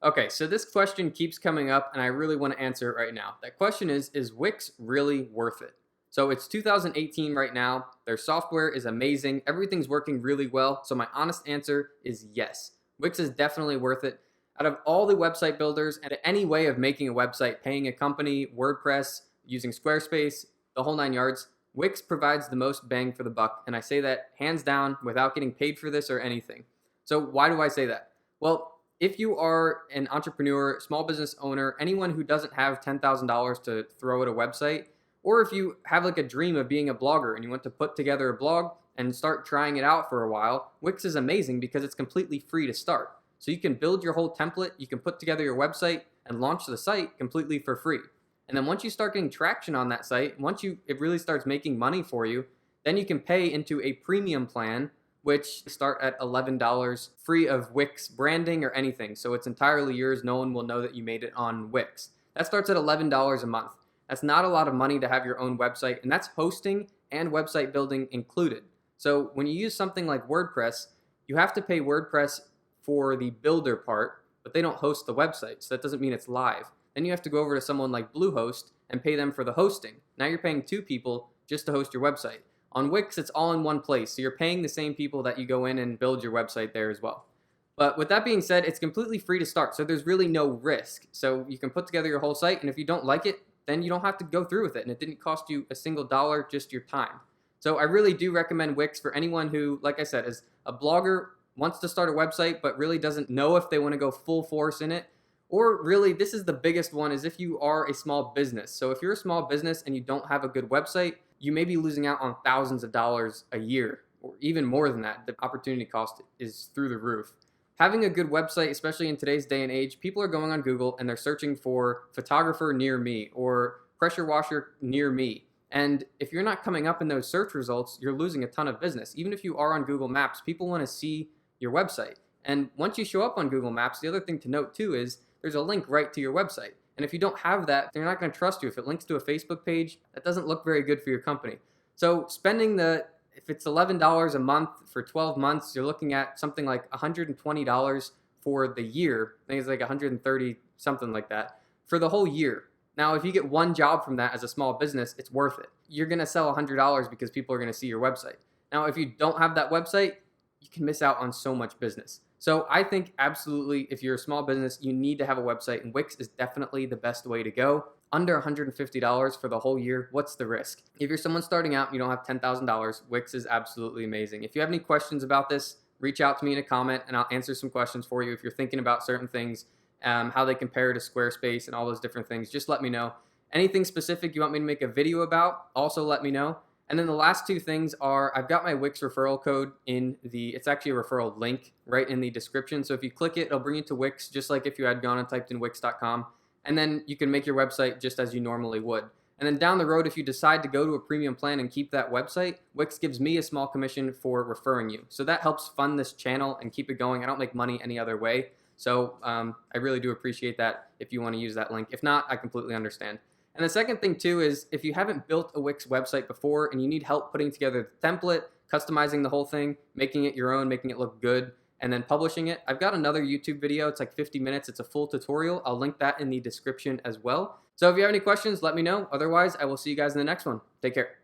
Okay, so this question keeps coming up and I really want to answer it right now. That question is Wix really worth it? So it's 2018 right now. Their software is amazing. Everything's working really well. So my honest answer is yes. Wix is definitely worth it. Out of all the website builders and any way of making a website, paying a company, WordPress, using Squarespace, the whole nine yards, Wix provides the most bang for the buck. And I say that hands down without getting paid for this or anything. So why do I say that? Well, if you are an entrepreneur, small business owner, anyone who doesn't have $10,000 to throw at a website, or if you have like a dream of being a blogger and you want to put together a blog and start trying it out for a while, Wix is amazing because it's completely free to start. So you can build your whole template, you can put together your website and launch the site completely for free. And then once you start getting traction on that site, it really starts making money for you, then you can pay into a premium plan which start at $11 free of Wix branding or anything. So it's entirely yours. No one will know that you made it on Wix. That starts at $11 a month. That's not a lot of money to have your own website, and that's hosting and website building included. So when you use something like WordPress, you have to pay WordPress for the builder part, but they don't host the website, so that doesn't mean it's live. Then you have to go over to someone like Bluehost and pay them for the hosting. Now you're paying two people just to host your website. On Wix, it's all in one place, so you're paying the same people that you go in and build your website there as well. But with that being said, it's completely free to start, so there's really no risk. So you can put together your whole site, and if you don't like it, then you don't have to go through with it, and it didn't cost you a single dollar, just your time. So I really do recommend Wix for anyone who, like I said, is a blogger, wants to start a website, but really doesn't know if they want to go full force in it. Or really, this is the biggest one, is if you are a small business. So if you're a small business and you don't have a good website, you may be losing out on thousands of dollars a year, or even more than that. The opportunity cost is through the roof. Having a good website, especially in today's day and age, people are going on Google and they're searching for photographer near me or pressure washer near me. And if you're not coming up in those search results, you're losing a ton of business. Even if you are on Google Maps, people want to see your website. And once you show up on Google Maps, the other thing to note too is there's a link right to your website. And if you don't have that, they're not going to trust you. If it links to a Facebook page, that doesn't look very good for your company. So if it's $11 a month for 12 months, you're looking at something like $120 for the year. I think it's like $130, something like that, for the whole year. Now, if you get one job from that as a small business, it's worth it. You're going to sell $100 because people are going to see your website. Now, if you don't have that website, you can miss out on so much business. So I think absolutely, if you're a small business, you need to have a website, and Wix is definitely the best way to go. Under $150 for the whole year, what's the risk? If you're someone starting out and you don't have $10,000, Wix is absolutely amazing. If you have any questions about this, reach out to me in a comment and I'll answer some questions for you. If you're thinking about certain things, how they compare to Squarespace and all those different things, just let me know. Anything specific you want me to make a video about, also let me know. And then the last two things are, I've got my Wix referral code it's actually a referral link right in the description. So if you click it, it'll bring you to Wix, just like if you had gone and typed in wix.com. And then you can make your website just as you normally would. And then down the road, if you decide to go to a premium plan and keep that website, Wix gives me a small commission for referring you. So that helps fund this channel and keep it going. I don't make money any other way. So I really do appreciate that if you want to use that link. If not, I completely understand. And the second thing too is if you haven't built a Wix website before and you need help putting together the template, customizing the whole thing, making it your own, making it look good, and then publishing it, I've got another YouTube video. It's like 50 minutes. It's a full tutorial. I'll link that in the description as well. So if you have any questions, let me know. Otherwise, I will see you guys in the next one. Take care.